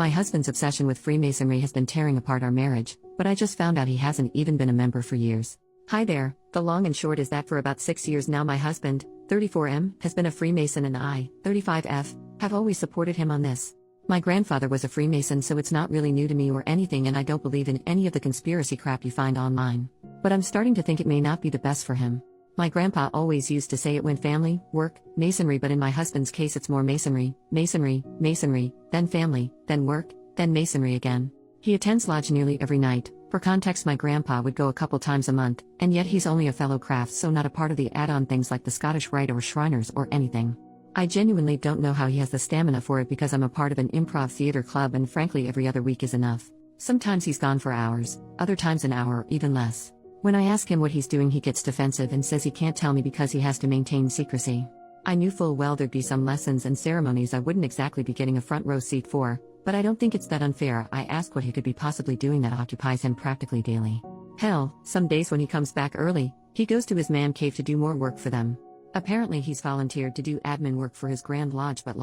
My husband's obsession with Freemasonry has been tearing apart our marriage, but I just found out he hasn't even been a member for years. Hi there, the long and short is that for about 6 years now my husband, 34M, has been a Freemason and I, 35F, have always supported him on this. My grandfather was a Freemason, so it's not really new to me or anything, and I don't believe in any of the conspiracy crap you find online. But I'm starting to think it may not be the best for him. My grandpa always used to say it went family, work, masonry, but in my husband's case it's more masonry, masonry, masonry, then family, then work, then masonry again. He attends lodge nearly every night. For context, my grandpa would go a couple times a month, and yet he's only a fellow craft, so not a part of the add-on things like the Scottish Rite or Shriners or anything. I genuinely don't know how he has the stamina for it, because I'm a part of an improv theater club and frankly every other week is enough. Sometimes he's gone for hours, other times an hour or even less. When I ask him what he's doing, he gets defensive and says he can't tell me because he has to maintain secrecy. I knew full well there'd be some lessons and ceremonies I wouldn't exactly be getting a front row seat for, but I don't think it's that unfair. I ask what he could be possibly doing that occupies him practically daily. Hell, some days when he comes back early, he goes to his man cave to do more work for them. Apparently he's volunteered to do admin work for his Grand Lodge, but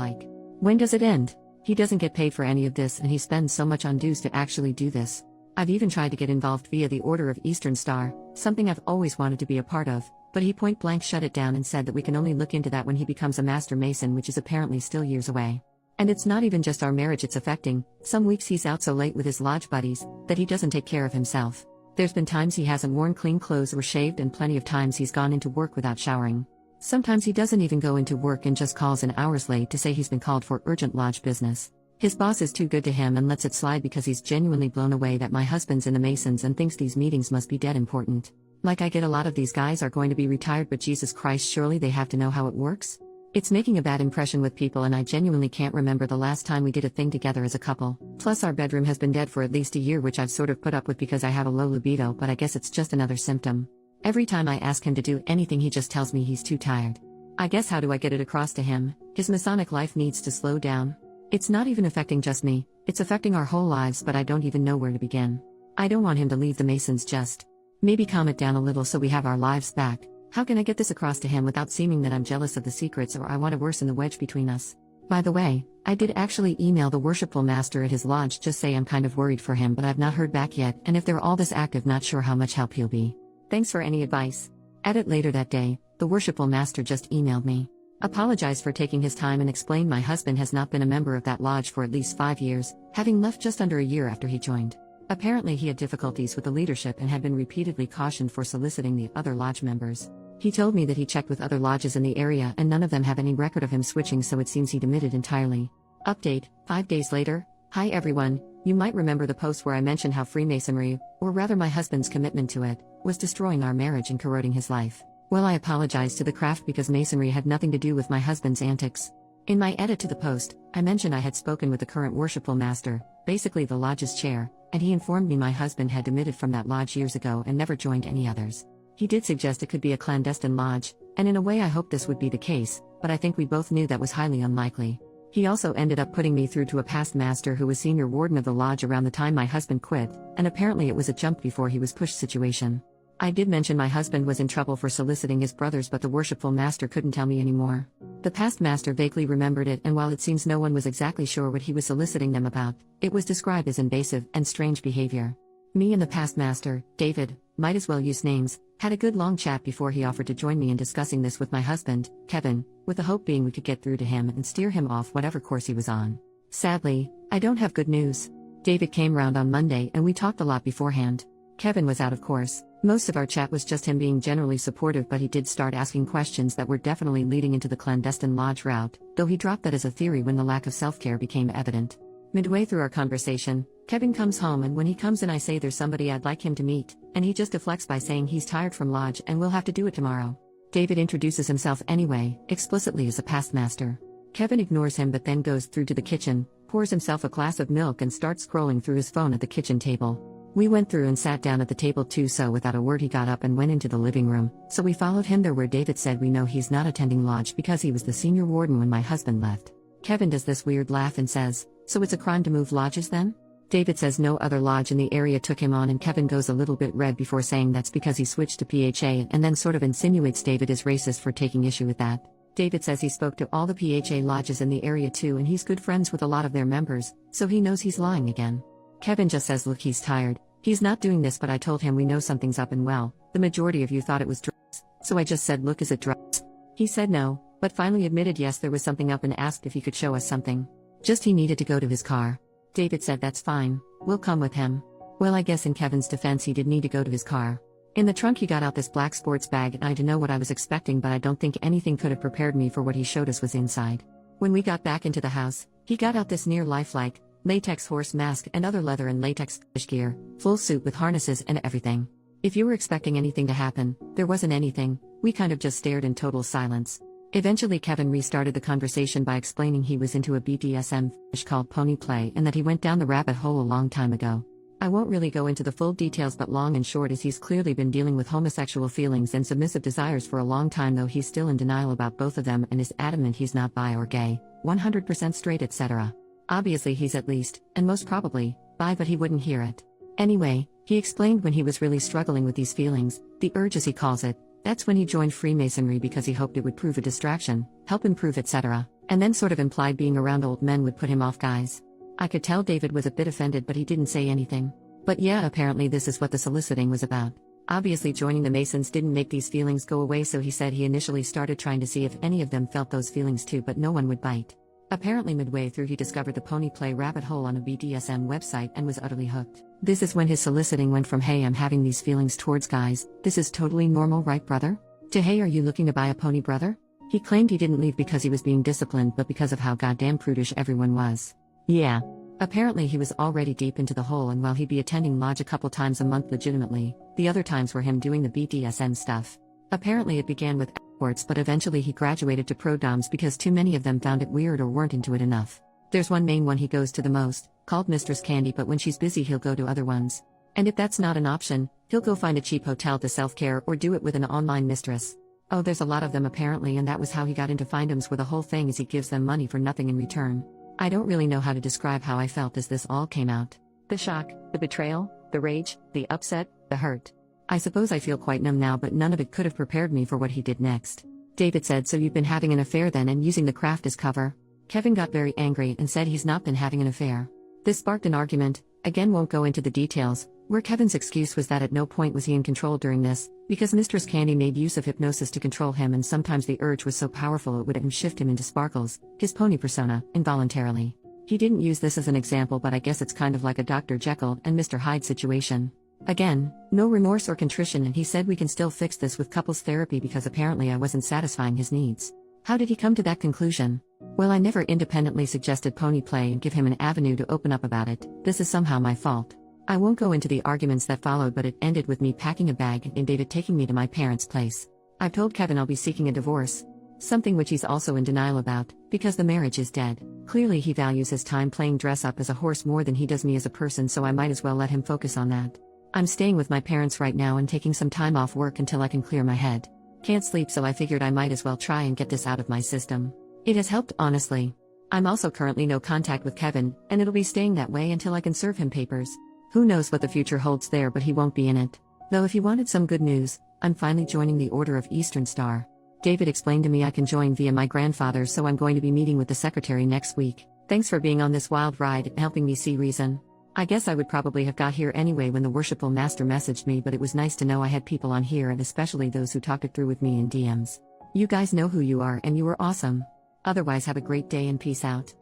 when does it end? He doesn't get paid for any of this, and he spends so much on dues to actually do this. I've even tried to get involved via the Order of Eastern Star, something I've always wanted to be a part of, but he point blank shut it down and said that we can only look into that when he becomes a Master Mason, which is apparently still years away. And it's not even just our marriage it's affecting. Some weeks he's out so late with his lodge buddies that he doesn't take care of himself. There's been times he hasn't worn clean clothes or shaved, and plenty of times he's gone into work without showering. Sometimes he doesn't even go into work and just calls in hours late to say he's been called for urgent lodge business. His boss is too good to him and lets it slide because he's genuinely blown away that my husband's in the Masons and thinks these meetings must be dead important. Like, I get a lot of these guys are going to be retired, but Jesus Christ, surely they have to know how it works? It's making a bad impression with people, and I genuinely can't remember the last time we did a thing together as a couple. Plus our bedroom has been dead for at least a year, which I've sort of put up with because I have a low libido, but I guess it's just another symptom. Every time I ask him to do anything he just tells me he's too tired. I guess how do I get it across to him? His Masonic life needs to slow down. It's not even affecting just me, it's affecting our whole lives, but I don't even know where to begin. I don't want him to leave the Masons, just maybe calm it down a little so we have our lives back. How can I get this across to him without seeming that I'm jealous of the secrets or I want to worsen the wedge between us? By the way, I did actually email the worshipful master at his lodge, just say I'm kind of worried for him, but I've not heard back yet, and if they're all this active, not sure how much help he'll be. Thanks for any advice. At it later that day, the worshipful master just emailed me. Apologized for taking his time and explained my husband has not been a member of that lodge for at least 5 years, having left just under a year after he joined. Apparently he had difficulties with the leadership and had been repeatedly cautioned for soliciting the other lodge members. He told me that he checked with other lodges in the area and none of them have any record of him switching, so it seems he demitted entirely. Update, 5 days later. Hi everyone, you might remember the post where I mentioned how Freemasonry, or rather my husband's commitment to it, was destroying our marriage and corroding his life. Well, I apologized to the craft because Masonry had nothing to do with my husband's antics. In my edit to the post, I mentioned I had spoken with the current worshipful master, basically the lodge's chair, and he informed me my husband had demitted from that lodge years ago and never joined any others. He did suggest it could be a clandestine lodge, and in a way I hoped this would be the case, but I think we both knew that was highly unlikely. He also ended up putting me through to a past master who was senior warden of the lodge around the time my husband quit, and apparently it was a jump before he was pushed situation. I did mention my husband was in trouble for soliciting his brothers, but the worshipful master couldn't tell me anymore. The past master vaguely remembered it, and while it seems no one was exactly sure what he was soliciting them about, it was described as invasive and strange behavior. Me and the past master, David, might as well use names, had a good long chat before he offered to join me in discussing this with my husband, Kevin, with the hope being we could get through to him and steer him off whatever course he was on. Sadly, I don't have good news. David came round on Monday and we talked a lot beforehand. Kevin was out, of course. Most of our chat was just him being generally supportive, but he did start asking questions that were definitely leading into the clandestine lodge route, though he dropped that as a theory when the lack of self-care became evident. Midway through our conversation, Kevin comes home, and when he comes in I say there's somebody I'd like him to meet, and he just deflects by saying he's tired from lodge and will have to do it tomorrow. David introduces himself anyway, explicitly as a past master. Kevin ignores him but then goes through to the kitchen, pours himself a glass of milk and starts scrolling through his phone at the kitchen table. We went through and sat down at the table too, so without a word he got up and went into the living room, so we followed him there, where David said we know he's not attending lodge because he was the senior warden when my husband left. Kevin does this weird laugh and says, "So it's a crime to move lodges then?" David says no other lodge in the area took him on, and Kevin goes a little bit red before saying that's because he switched to PHA, and then sort of insinuates David is racist for taking issue with that. David says he spoke to all the PHA lodges in the area too and he's good friends with a lot of their members, so he knows he's lying again. Kevin just says look, he's tired, he's not doing this, but I told him we know something's up and well, the majority of you thought it was drugs, so I just said look, is it drugs? He said no, but finally admitted yes, there was something up and asked if he could show us something. Just he needed to go to his car. David said that's fine, we'll come with him. Well, I guess in Kevin's defense he did need to go to his car. In the trunk he got out this black sports bag and I didn't know what I was expecting, but I don't think anything could have prepared me for what he showed us was inside. When we got back into the house, he got out this near lifelike, latex horse mask and other leather and latex fish gear, full suit with harnesses and everything. If you were expecting anything to happen, there wasn't anything, we kind of just stared in total silence. Eventually Kevin restarted the conversation by explaining he was into a BDSM fetish called pony play and that he went down the rabbit hole a long time ago. I won't really go into the full details, but long and short is he's clearly been dealing with homosexual feelings and submissive desires for a long time, though he's still in denial about both of them and is adamant he's not bi or gay, 100% straight, etc. Obviously he's at least, and most probably, bi, but he wouldn't hear it. Anyway, he explained when he was really struggling with these feelings, the urge as he calls it, that's when he joined Freemasonry because he hoped it would prove a distraction, help improve, etc., and then sort of implied being around old men would put him off guys. I could tell David was a bit offended, but he didn't say anything. But yeah, apparently this is what the soliciting was about. Obviously joining the Masons didn't make these feelings go away, so he said he initially started trying to see if any of them felt those feelings too, but no one would bite. Apparently midway through he discovered the pony play rabbit hole on a BDSM website and was utterly hooked. This is when his soliciting went from hey, I'm having these feelings towards guys, this is totally normal, right brother? To hey, are you looking to buy a pony, brother? He claimed he didn't leave because he was being disciplined, but because of how goddamn prudish everyone was. Yeah. Apparently he was already deep into the hole, and while he'd be attending lodge a couple times a month legitimately, the other times were him doing the BDSM stuff. Apparently it began with escorts, but eventually he graduated to pro-doms because too many of them found it weird or weren't into it enough. There's one main one he goes to the most, called Mistress Candy, but when she's busy he'll go to other ones. And if that's not an option, he'll go find a cheap hotel to self-care or do it with an online mistress. Oh, there's a lot of them apparently, and that was how he got into findoms, where the whole thing is he gives them money for nothing in return. I don't really know how to describe how I felt as this all came out. The shock, the betrayal, the rage, the upset, the hurt. I suppose I feel quite numb now, but none of it could have prepared me for what he did next. David said, so you've been having an affair then and using the craft as cover? Kevin got very angry and said he's not been having an affair. This sparked an argument, again won't go into the details, where Kevin's excuse was that at no point was he in control during this, because Mistress Candy made use of hypnosis to control him, and sometimes the urge was so powerful it would shift him into Sparkles, his pony persona, involuntarily. He didn't use this as an example, but I guess it's kind of like a Dr. Jekyll and Mr. Hyde situation. Again, no remorse or contrition, and he said we can still fix this with couples therapy because apparently I wasn't satisfying his needs. How did he come to that conclusion? Well, I never independently suggested pony play and give him an avenue to open up about it. This is somehow my fault. I won't go into the arguments that followed, but it ended with me packing a bag and David taking me to my parents' place. I've told Kevin I'll be seeking a divorce. Something which he's also in denial about, because the marriage is dead. Clearly he values his time playing dress up as a horse more than he does me as a person, so I might as well let him focus on that. I'm staying with my parents right now and taking some time off work until I can clear my head. Can't sleep, so I figured I might as well try and get this out of my system. It has helped, honestly. I'm also currently no contact with Kevin, and it'll be staying that way until I can serve him papers. Who knows what the future holds there, but he won't be in it. Though if you wanted some good news, I'm finally joining the Order of Eastern Star. David explained to me I can join via my grandfather, so I'm going to be meeting with the secretary next week. Thanks for being on this wild ride and helping me see reason. I guess I would probably have got here anyway when the worshipful master messaged me, but it was nice to know I had people on here, and especially those who talked it through with me in DMs. You guys know who you are and you were awesome. Otherwise, have a great day and peace out.